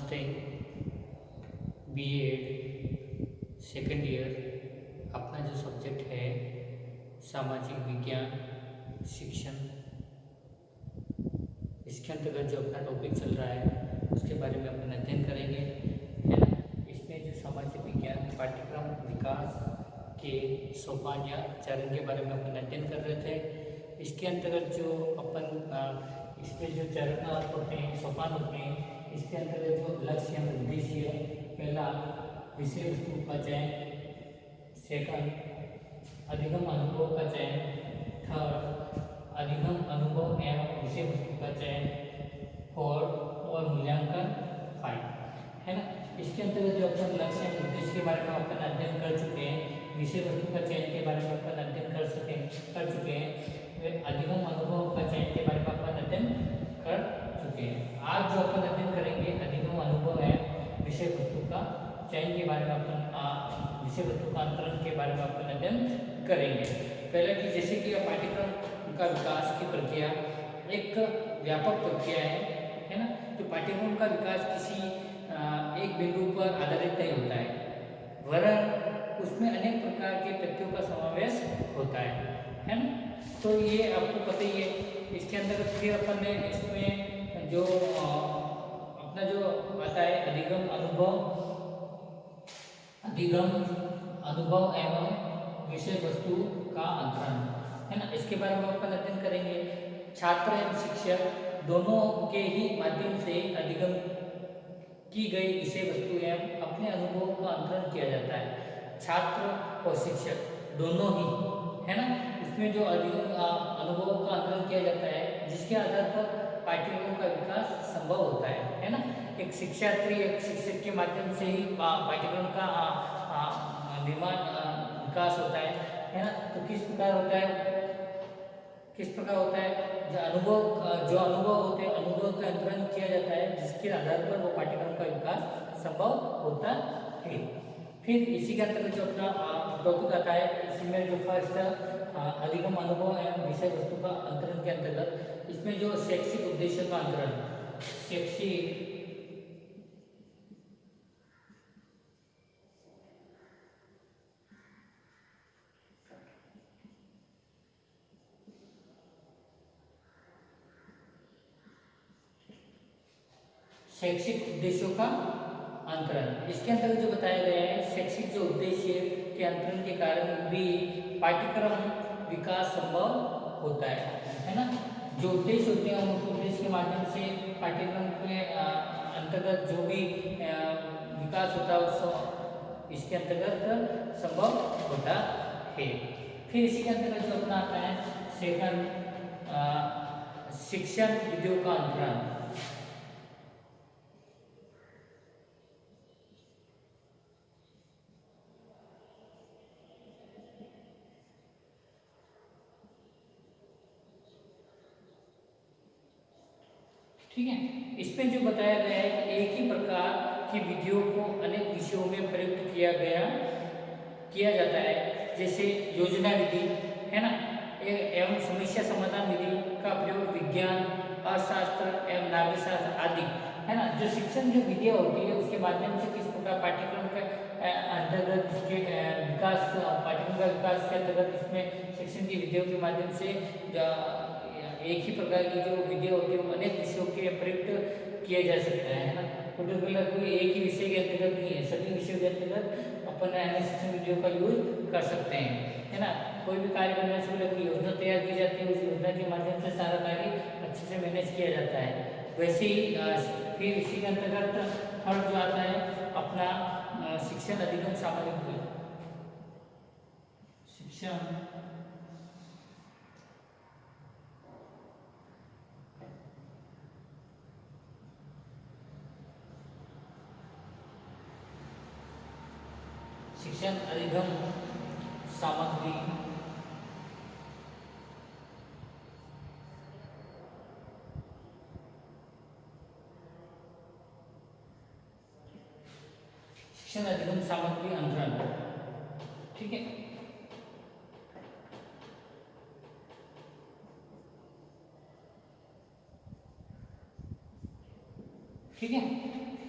नमस्ते। BEd second year अपना जो सब्जेक्ट है सामाजिक विज्ञान शिक्षण, इसके अंतर्गत जो अपना टॉपिक चल रहा है उसके बारे में अपन अध्ययन करेंगे, है ना। इसमें जो सामाजिक विज्ञान पाठ्यक्रम विकास के सोपान या चरण के बारे में अपन अध्ययन कर रहे थे। इसके अंतर्गत जो अपन इसमें जो चरण होते हैं, सोपान होते हैं, इसके अंतर्गत जो लक्ष्य या उद्देश्य, पहला विषय वस्तु का चयन, सेकंड अधिगम अनुभव का चयन, थर्ड अधिगम अनुभव एवं विषय वस्तु का चयन, फोर्थ और मूल्यांकन, फाइव, है ना। इसके अंतर्गत जो अपन लक्ष्य या उद्देश्य के बारे में अपन अध्ययन कर चुके हैं, विषय वस्तु का चयन के बारे में अपन अध्ययन कर चुके हैं, अधिगम अनुभव का चयन के बारे में अपन अध्ययन कर चुके हैं। आज जो अपन अध्ययन करेंगे अधिगम अनुभव है विषय वस्तु का चयन के बारे में अपन विषय वस्तु का अंतरण के बारे में अपन अध्ययन करेंगे। पहले कि जैसे कि पाठ्यक्रम का विकास की प्रक्रिया एक व्यापक प्रक्रिया है ना। तो पाठ्यक्रम का विकास किसी एक बिंदु पर आधारित नहीं होता है, वरन उसमें अनेक प्रकार के तथ्यों का समावेश होता है ना। तो ये आपको पता ही है। इसके अंदर फिर अपन ने इसमें जो अपना जो आता है अधिगम अनुभव एवं विषय वस्तु का अंतरण, है ना। इसके बारे में अपन अध्ययन करेंगे। छात्र एवं शिक्षक दोनों के ही माध्यम से अधिगम की गई विषय वस्तु एवं अपने अनुभव का अंतरण किया जाता है। छात्र और शिक्षक दोनों ही, है ना, इसमें जो अधिगम अनुभव का अंतरण किया जाता है, जिसके आधार पर पाठ्यक्रम का विकास संभव होता है ना। एक शिक्षार्थी एक शिक्षक के माध्यम से ही पाठ्यक्रम का निर्माण विकास होता है ना। तो किस प्रकार होता है, जो अनुभव होते हैं, अनुभव का अंतरण किया जाता है, जिसके आधार पर वो पाठ्यक्रम का विकास संभव होता है। फिर इसी के अंतर्गत जो अपना टॉपिक आता है, इसी में जो फर्स्ट अधिगम अनुभव एवं विषय वस्तु का अंतरण के अंतर्गत इसमें जो शैक्षिक उद्देश्य का अंतरण, शैक्षिक उद्देश्यों का अंतरण, इसके अंतर्गत जो बताया गया है, शैक्षिक जो उद्देश्य के अंतरण के कारण भी पाठ्यक्रम विकास संभव होता है ना। जो उद्देश्य होते हैं उस उद्देश्य के माध्यम से पाठ्यक्रम के अंतर्गत जो भी विकास होता है उस इसके अंतर्गत संभव होता है। फिर इसी के अंतर्गत जो अपना आता है सेकंड शिक्षण विधियों का अंतरण, ठीक है। इसमें जो बताया गया है कि एक ही प्रकार की विधियों को अनेक विषयों में प्रयुक्त किया जाता है, जैसे योजना विधि, है ना, एवं समस्या समाधान विधि का प्रयोग विज्ञान, अर्थशास्त्र एवं नागरिक शास्त्र आदि, है ना। जो शिक्षण जो विधियाँ होती है उसके माध्यम से किस प्रकार पाठ्यक्रम के अंतर्गत इसके विकास, पाठ्यक्रम का विकास के अंतर्गत इसमें शिक्षण की विधियों के माध्यम से एक ही प्रकार की जो विधियाँ होती है वो अनेक विषयों के प्रयुक्त किया जा सकता है ना। पर्टिकुलर कोई एक ही विषय के अंतर्गत नहीं है, सभी विषयों के अंतर्गत अपन शिक्षण विधियों का यूज कर सकते हैं, है ना। कोई भी कार्य करने से पहले योजना तैयार की जाती है, उस योजना के माध्यम से सारा कार्य अच्छे से मैनेज किया जाता है। वैसे ही फिर इसी के अंतर्गत थर्ड जो आता है अपना शिक्षण अधिगम सामग्री, शिक्षण अधिगम सामग्री, शिक्षण अधिगम सामग्री अंतरण, ठीक है। ठीक है।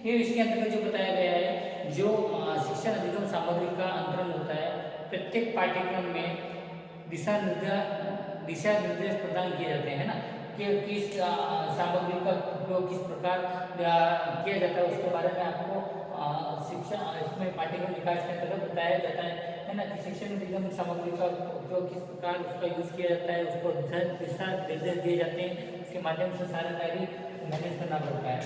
फिर इसके अंतर्गत जो बताया गया है, जो शिक्षण अधिगम सामग्री का अंतरण होता है, प्रत्येक पाठ्यक्रम में दिशा निर्देश प्रदान किए जाते हैं, है ना, कि किस सामग्री का उपयोग किस प्रकार किया जाता है, उसके बारे में आपको शिक्षा इसमें पाठ्यक्रम विकास के अंतर्गत बताया जाता है ना, कि शिक्षण अधिगम सामग्री का उपयोग किस प्रकार उसका यूज किया जाता है, उसको दिशा निर्देश दिए जाते हैं, उसके माध्यम से सारा कार्य मैनेज करना पड़ता है,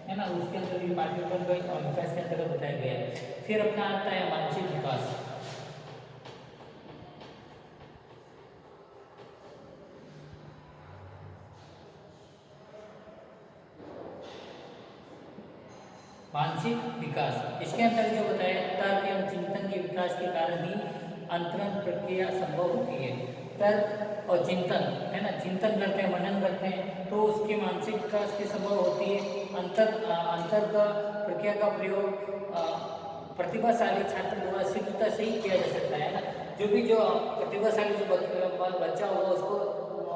है ना, उसके अंदर ये पाठ्यक्रम का विकास के अंतर्गत बताया गया है। फिर अपना आता है मानसिक विकास। मानसिक विकास, इसके अंतर्गत जो बताया, तर्क एवं चिंतन के विकास के कारण ही अंतरण प्रक्रिया संभव होती है। तर्क और चिंतन, है ना, चिंतन करते हैं, मनन करते हैं, तो उसके मानसिक विकास की संभव होती है। अंतर का प्रक्रिया का प्रयोग प्रतिभाशाली छात्र द्वारा शीघ्रता से ही किया जा सकता है ना। जो प्रतिभाशाली जो बच्चा होगा, उसको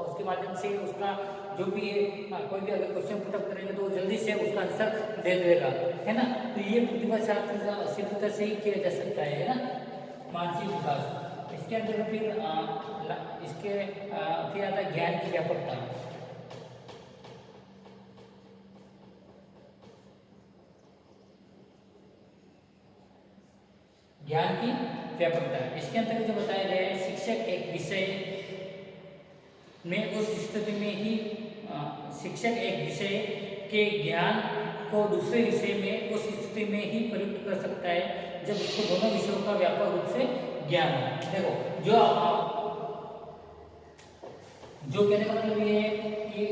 उसके माध्यम से उसका जो भी कोई भी अगर क्वेश्चन पुटअप करेंगे तो जल्दी से उसका आंसर दे देगा, है ना, तो ये प्रतिभा छात्र शीघ्रता से ही किया जा सकता है ना, मानसिक विकास। इसके अंदर फिर फिर आता है ज्ञान की व्यापकता। ज्ञान की व्यापकता, इसके अंतर्गत जो बताया गया है, शिक्षक एक विषय में उस स्थिति में ही शिक्षक एक विषय के ज्ञान को दूसरे विषय में उस स्थिति में ही प्रयुक्त कर सकता है जब उसको दोनों विषयों का व्यापक रूप से ज्ञान हो। देखो, जो कहने का मतलब ये है कि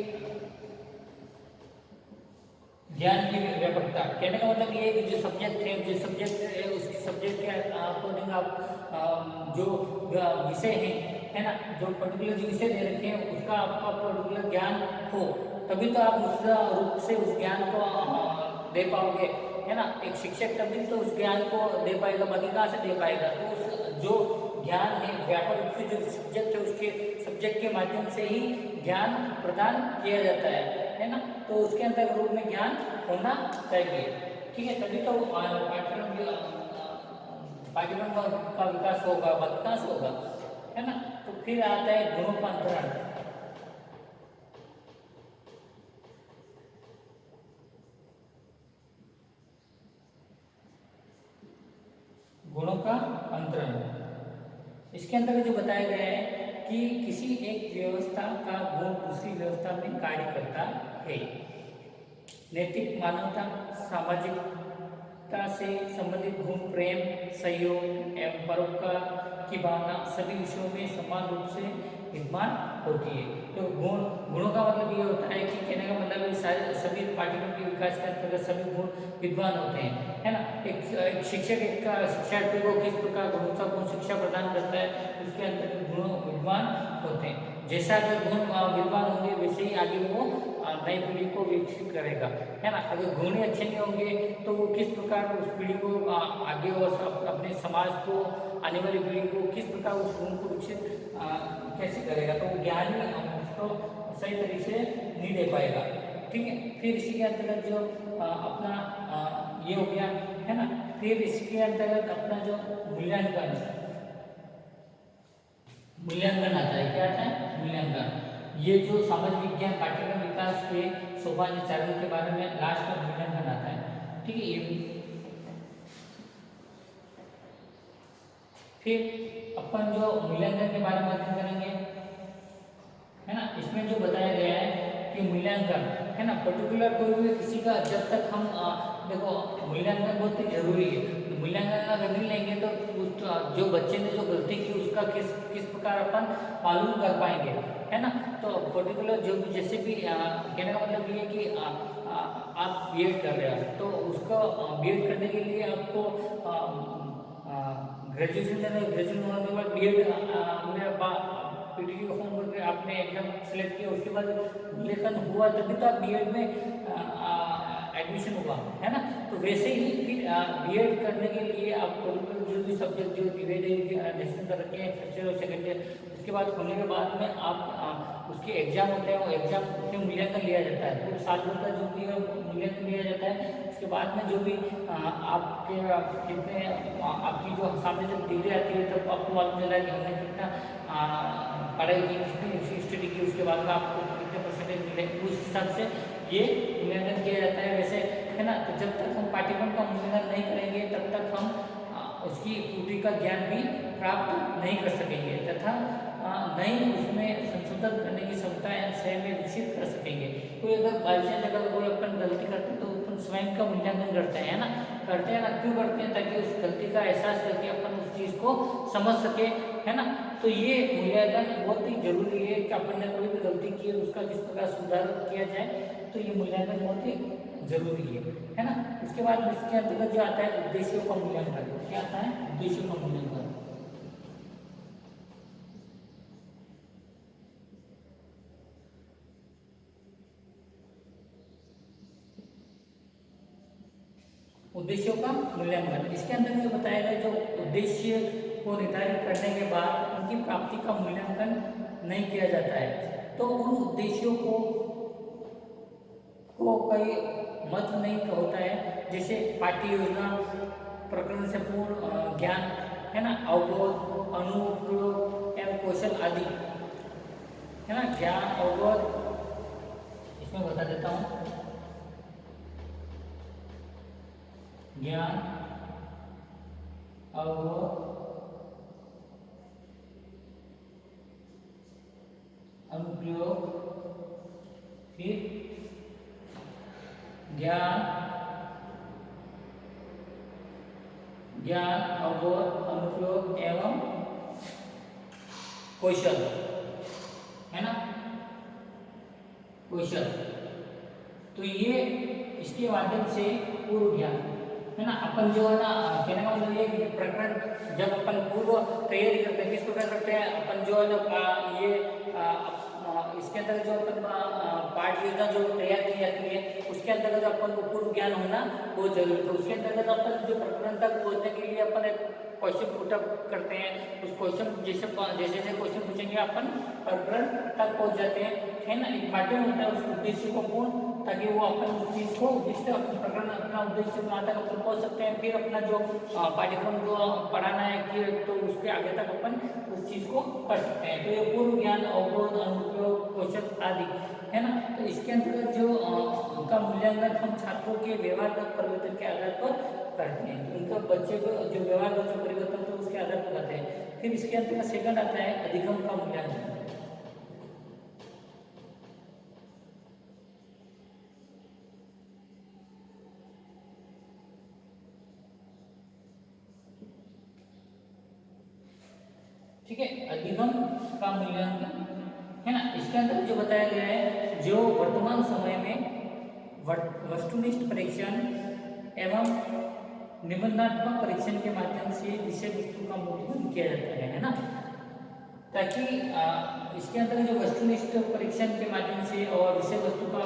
ज्ञान की व्यापकता, कहने का मतलब ये है कि जो सब्जेक्ट है उसके सब्जेक्ट के अकॉर्डिंग आप जो विषय है ना, जो पर्टिकुलर जो विषय दे रखे हैं उसका आपका पर्टिकुलर ज्ञान हो, तभी तो आप उस रूप से उस ज्ञान को दे पाओगे, है ना। एक शिक्षक तभी तो उस ज्ञान को दे पाएगा, बाकी कहाँ से दे पाएगा। तो उस जो ज्ञान है व्यापक रूप से जो सब्जेक्ट है उसके सब्जेक्ट के माध्यम से ही ज्ञान प्रदान किया जाता है ना, तो उसके अंदर रूप में ज्ञान होना चाहिए, ठीक है, तभी तो पाठ्यक्रम का विकास होगा, विकास होगा, है ना। तो फिर आता है गुणोपांतरण। गुणों का अंतरण, इसके अंतर्गत जो बताया गया है कि किसी एक व्यवस्था का गुण दूसरी व्यवस्था में कार्य करता है। नैतिक, मानवता, सामाजिकता से संबंधित गुण प्रेम, सहयोग एवं परोपकार की भावना सभी विषयों में समान रूप से विद्यमान होती है। तो गुणों का मतलब ये होता है कि कहने का मतलब सारे सभी पाठ्यक्रम के विकास के अंतर्गत सभी गुण विद्वान होते हैं, है ना। एक शिक्षक एक शिक्षार्थी को किस प्रकार गुणवत्तापूर्ण शिक्षा प्रदान करता है, उसके अंतर्गत गुण विद्वान होते हैं। जैसा अगर गुण विद्वान होंगे वैसे ही आगे वो नई पीढ़ी को विकसित करेगा, है ना। अगर गुण ही अच्छे नहीं होंगे तो वो किस प्रकार उस पीढ़ी को आगे और अपने समाज को, आने वाली पीढ़ी को किस प्रकार उस गुण को विकसित कैसे करेगा, तो वो ज्ञान ही उसको सही तरीके से नहीं दे पाएगा, ठीक है। फिर इसी के अंतर्गत जो अपना ये हो गया, है ना। फिर इसके अंतर्गत अपना जो मूल्यांकन आता है, क्या आता है, मूल्यांकन। ये जो सामाजिक विज्ञान पाठ्यक्रम विकास के सोपान चरण के बारे में लास्ट में मूल्यांकन आता है, ठीक है। ये फिर अपन जो मूल्यांकन के बारे में अध्ययन करेंगे, है ना। इसमें जो बताया गया है कि मूल्यांकन, है ना, पर्टिकुलर कोई भी किसी का जब तक हम देखो मूल्यांकन बहुत ही जरूरी है। तो मूल्यांकन अगर नहीं लेंगे तो जो बच्चे ने जो गलती की उसका किस प्रकार अपन मालूम कर पाएंगे, है ना। तो पर्टिकुलर जो भी जैसे भी कहने का मतलब ये है कि आप बीएड कर रहे हो तो उसको बीएड करने के लिए आपको ग्रेजुएशन होने के बाद बीएड में पीटीटी का फॉर्म भर के आपने एग्जाम सेलेक्ट किया, उसके बाद मूल्यांकन हुआ तभी तो आप बीएड में एडमिशन हुआ, है ना। तो वैसे ही फिर बीएड करने के लिए आप जो भी सब्जेक्ट जो बीएड एडमिशन कर रखे हैं फर्स्ट ईयर और सेकेंड ईयर, उसके बाद होने के बाद में आप उसके एग्जाम होते हैं, वो एग्जाम के मूल्यांकन लिया जाता है। तो साल भर का जो भी मूल्यांकन लिया जाता है, उसके बाद में जो भी आपके कितने आपकी जो सामने जब डिग्री आती है तब आपको मालूम चला है कि हमने कितना पढ़ाई की, कितनी स्टडी की, उसके बाद में आपको कितने परसेंटेज मिले, उस हिसाब से ये मूल्यांकन किया जाता है वैसे, है ना। तो जब तक हम पाठ्यक्रम का मूल्यांकन नहीं करेंगे तब तक हम उसकी पूरी का ज्ञान भी प्राप्त नहीं कर सकेंगे तथा नई उसमें संशोधन करने की क्षमता स्वयं में विकसित कर सकेंगे। कोई अगर बाई चांस अगर कोई अपन गलती करते हैं तो अपन स्वयं का मूल्यांकन करते हैं ना, करते हैं ना, क्यों करते हैं? ताकि उस गलती का एहसास करके अपन उस चीज़ को समझ सके, है ना। तो ये मूल्यांकन बहुत ही जरूरी है कि अपन ने कोई भी गलती की है उसका किस प्रकार सुधार किया जाए, तो ये मूल्यांकन बहुत ही जरूरी है ना। उसके बाद इसके अंतर्गत जो आता है उद्देश्यों का मूल्यांकन, क्या आता है? उद्देश्यों का मूल्यांकन। उद्देश्यों का मूल्यांकन, इसके अंदर जो बताया गया जो उद्देश्य को निर्धारित करने के बाद उनकी प्राप्ति का मूल्यांकन नहीं किया जाता है, तो उन उद्देश्यों को कोई महत्व नहीं होता है। जैसे पाठ्य योजना, प्रकरण से पूर्ण ज्ञान, है ना, अवबोध, अनुप्रयोग एवं कौशल आदि, है ना। ज्ञान, अवबोध, इसमें बता देता हूँ, ज्ञान, अवबोध, अनुप्रयोग, फिर ज्ञान, अवबोध, अनुप्रयोग एवं कौशल, है ना, कौशल। तो ये इसके माध्यम से पूर्व ज्ञान, है ना। अपन जो है ना, कहने का मतलब ये कि प्रकरण जब अपन पूर्व तैयारी करते हैं किस प्रकार करते हैं अपन, जो है ना ये इसके अंदर जो अपन पाठ योजना जो तैयार की जाती है उसके अंतर्गत अपन को पूर्व ज्ञान होना बहुत जरूरी है। तो उसके अंतर्गत अपन जो प्रकरण तक पहुंचने के लिए अपन एक क्वेश्चन पुटअप करते हैं, उस क्वेश्चन जैसे जैसे क्वेश्चन पूछेंगे अपन प्रकरण तक पहुंच जाते हैं, है ना। एक माध्यम होता है उस उद्देश्य को पूर्ण, ताकि वो अपन उस चीज़ को जिससे अपन प्रकरण अपना उद्देश्य वहाँ तक अपन पहुँच सकते हैं। फिर अपना जो पाठ्यक्रम जो पढ़ाना है कि तो उसके आगे तक अपन उस चीज़ को कर सकते हैं। तो ये पूर्व ज्ञान, अवबोध, अनुप्रयोग, कौशल आदि, है ना। तो इसके अंतर्गत जो उनका मूल्यांकन हम छात्रों के व्यवहारगत परिवर्तन के आधार पर करते हैं। उनका बच्चे को जो व्यवहारगत जो परिवर्तन तो उसके आधार पर करते हैं। फिर इसके अंतर्गत सेकंड आता है अधिगम का मूल्यांकन। ठीक है, अधिगम का मूल्यांकन, है ना। इसके अंदर जो बताया गया है जो वर्तमान समय में वस्तुनिष्ठ परीक्षण एवं निबंधात्मक परीक्षण के माध्यम से विषय वस्तु का मूल्यांकन किया जाता है ना। ताकि इसके अंदर जो वस्तुनिष्ठ परीक्षण के माध्यम से और विषय वस्तु का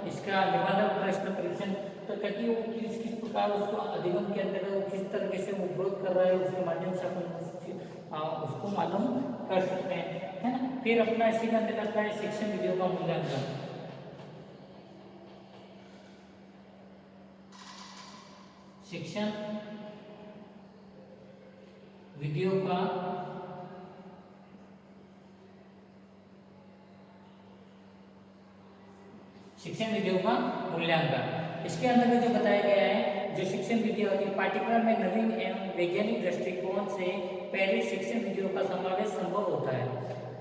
इसका निबंधक प्रश्न परीक्षण, तो ताकि वो किस प्रकार उसको अधिगम के अंदर वो किस तरीके से वो ग्रोथ कर रहा है उसके माध्यम से अपन उसको मालूम कर सकते हैं, है ना। फिर अपना इसी के अंदर आता है शिक्षण विधियों का मूल्यांकन। शिक्षण विधियों का मूल्यांकन, इसके अंदर जो बताया गया है जो शिक्षण विधि होती है पाठ्यक्रम में नवीन एवं वैज्ञानिक दृष्टिकोण से पहले शिक्षण विधियों का समावेश संभव होता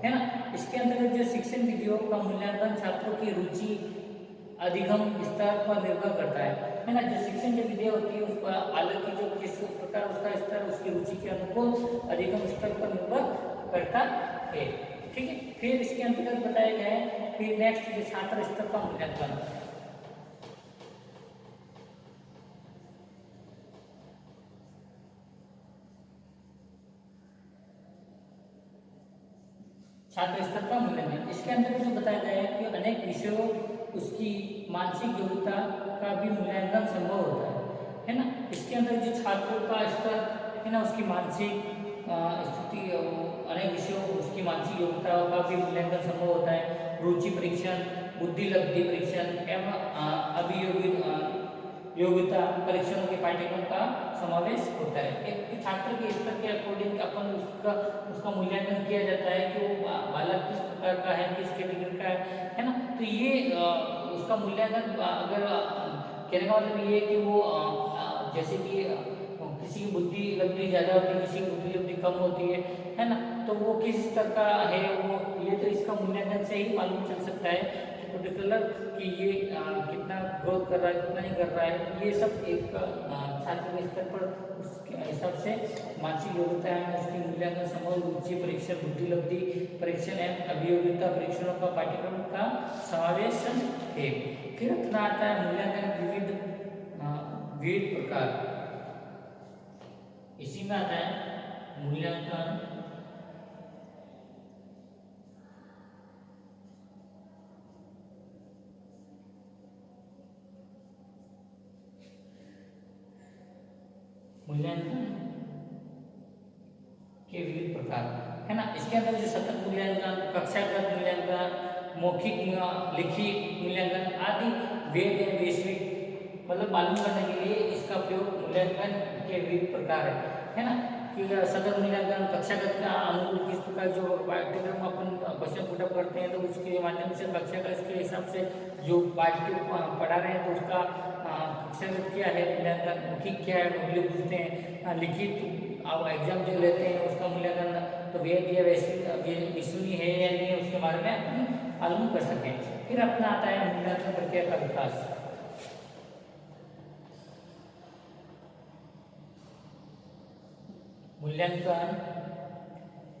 है ना। इसके अंतर्गत जो शिक्षण विधियों का मूल्यांकन छात्रों की रुचि अधिगम स्तर पर निर्भर करता है ना। जो शिक्षण जो विधियाँ होती है उस पर अलग की जो किस प्रकार उसका स्तर उसकी रुचि के अनुकूल अधिगम स्तर पर निर्भर करता है, ठीक है। फिर इसके अंतर्गत बताया गया है फिर नेक्स्ट जो छात्र स्तर का मूल्यांकन। छात्र स्तर का मूल्यांकन, इसके अंदर जो बताया गया है कि अनेक विषयों उसकी मानसिक योग्यता का भी मूल्यांकन संभव होता है ना। इसके अंदर जो छात्रों का स्तर है ना, उसकी मानसिक स्थिति, अनेक विषयों, उसकी मानसिक योग्यता का भी मूल्यांकन संभव होता है। रुचि परीक्षण, बुद्धि लब्धि परीक्षण एवं अभियोगित योग्यता परीक्षणों के पाठ्यक्रम का समावेश होता है। एक छात्र के स्तर के अकॉर्डिंग अपन उसका मूल्यांकन किया जाता है कि वो बालक किस प्रकार का है, किस कैटेगरी का है ना। तो ये उसका मूल्यांकन, अगर कहने का मतलब ये है कि वो जैसे कि किसी की बुद्धि लब्धि ज़्यादा होती है, किसी की बुद्धि लब्धि कम होती है ना, तो वो किस स्तर का है वो, ये तो इसका मूल्यांकन से ही मालूम चल सकता है पर्टिकुलर कि ये कितना ग्रोथ कर रहा है, कितना नहीं कर रहा है। ये सब एक छात्र के स्तर पर उसके हिसाब से मानसिक योग्यता है, उसकी मूल्यांकन संभव रुचि परीक्षण, बुद्धि लब्धि परीक्षण एवं अभियोग्यता परीक्षणों का पाठ्यक्रम का समावेश है। फिर अपना आता है मूल्यांकन विविध प्रकार। इसी में आता है मूल्यांकन के विविध प्रकार है ना। इसके अंदर जो सतत मूल्यांकन, कक्षागत मूल्यांकन, मौखिक लिखित मूल्यांकन आदि वेद एवं वैश्विक मतलब मालूम करने के लिए इसका प्रयोग मूल्यांकन के विविध प्रकार है ना। कि सतत मूल्यांकन, कक्षागत का अनुकूल किस प्रकार जो पाठ्यक्रम अपन क्वेश्चन पुटअप करते हैं तो उसके माध्यम से कक्षागत के हिसाब से जो पाठ्य पढ़ा रहे हैं तो उसका कक्षागत क्या है मूल्यांकन, मौखिक क्या है वो पूछते हैं, लिखित आप एग्जाम जो लेते हैं उसका मूल्यांकन तो वेद या विश्वनीय है या नहीं उसके बारे में अपन मालूम कर सकें। फिर अपना आता है मूल्यांकन प्रक्रिया का विकास। मूल्यांकन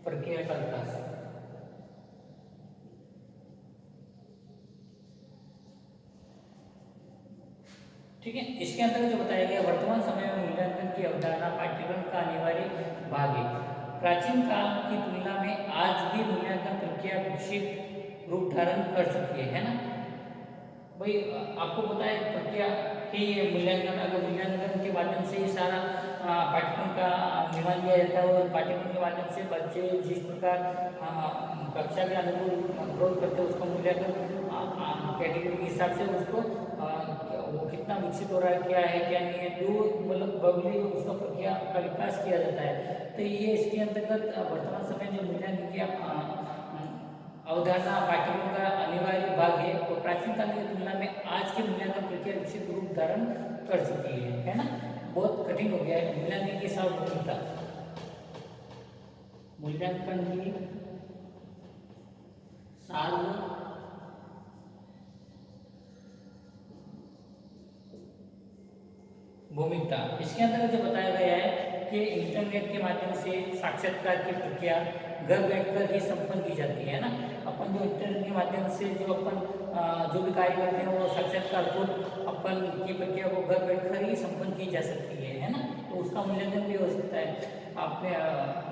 प्रक्रिया का विकास, ठीक है। इसके अंदर जो बताया गया वर्तमान समय में मूल्यांकन की अवधारणा पाठ्यक्रम का अनिवार्य भाग है। प्राचीन काल की तुलना में आज भी मूल्यांकन प्रक्रिया विकसित रूप धारण कर सकती है ना। भाई आपको पता है प्रक्रिया ही मूल्यांकन, अगर मूल्यांकन के माध्यम से ही सारा पाठ्यक्रम का निर्माण किया जाता है और पाठ्यक्रम के माध्यम से बच्चे जिस प्रकार कक्षा के अनुकूल ग्रोथ करते हैं उसका मूल्यांकन कैटेगरी के हिसाब से उसको वो कितना विकसित हो रहा है, क्या है क्या नहीं है, जो मतलब बबली उसका प्रक्रिया का विकास किया जाता है। तो ये इसके अंतर्गत वर्तमान समय जो मूल्यांकन की अवधारणा पाठ्यक्रम का अनिवार्य भाग है और प्राचीन काल की तुलना में आज की मूल्यांकन प्रक्रिया विकसित रूप धारण कर चुकी है ना। बहुत कठिन हो गया है मूल्यांकन की सार्वभौमिकता, मूल्यांकन की भूमिका। इसके अंदर जो बताया गया है कि इंटरनेट के माध्यम से साक्षात्कार की प्रक्रिया घर बैठकर ही संपन्न की जाती है ना। अपन जो इंटरनेट के माध्यम से जो अपन जो भी कार्य करते हैं वो साक्षात्कार खुद अपन की प्रक्रिया को घर बैठकर ही संपन्न की जा सकती है ना। तो उसका मूल्यांकन भी हो सकता है। आपने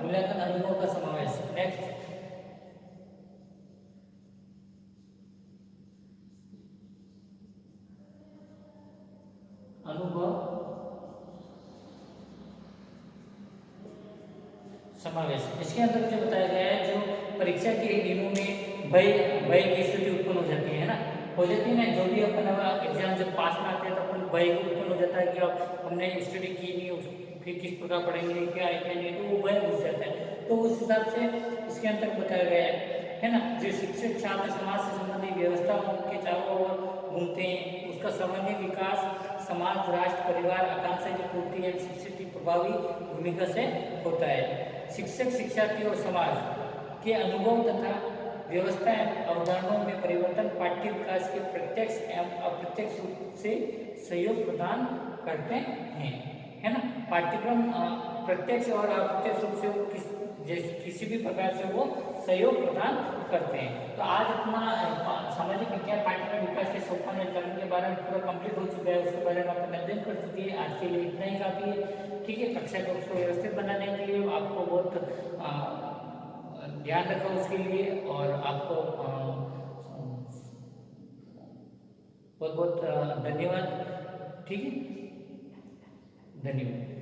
मूल्यांकन अनुभव का समावेश। नेक्स्ट अनुभव समावेश। इसके अंदर जो बताया गया है जो परीक्षा के दिनों में भय की स्थिति उत्पन्न हो जाती है ना, हो जाती है ना। जो भी अपन एग्जाम जब पास में आते हैं तो अपन भय उत्पन्न हो जाता है कि अब हमने स्टडी की नहीं, फिर किस प्रकार पढ़ेंगे, क्या है क्या नहीं, तो वो भय घुस जाता है। तो उस हिसाब से इसके अंदर बताया गया है ना। जो शिक्षक छात्र समाज से संबंधित व्यवस्थाओं के चारों ओर घूमते हैं उसका सर्वांगीण विकास समाज, राष्ट्र, परिवार आकांक्षा की पूर्ति एवं शिक्षक की प्रभावी भूमिका से होता है। शिक्षक, शिक्षार्थी और समाज के अनुभव तथा व्यवस्था एवं अवधारणाओं में परिवर्तन पाठ्य विकास के प्रत्यक्ष एवं अप्रत्यक्ष रूप से सहयोग प्रदान करते हैं, है ना। पाठ्यक्रम प्रत्यक्ष और अप्रत्यक्ष रूप से किसी भी प्रकार से वो सहयोग प्रदान करते हैं। तो आज अपना सामाजिक विज्ञान पाठ्यक्रम विकास के सोपान चरण के बारे में पूरा कंप्लीट हो चुका है, उसके बारे में अपन अध्ययन कर चुके हैं। आज के लिए इतना ही काफ़ी है, ठीक है। कक्षा को उसको व्यवस्थित बनाने के लिए आपको बहुत ध्यान रखा उसके लिए, और आपको बहुत बहुत धन्यवाद। ठीक है, धन्यवाद।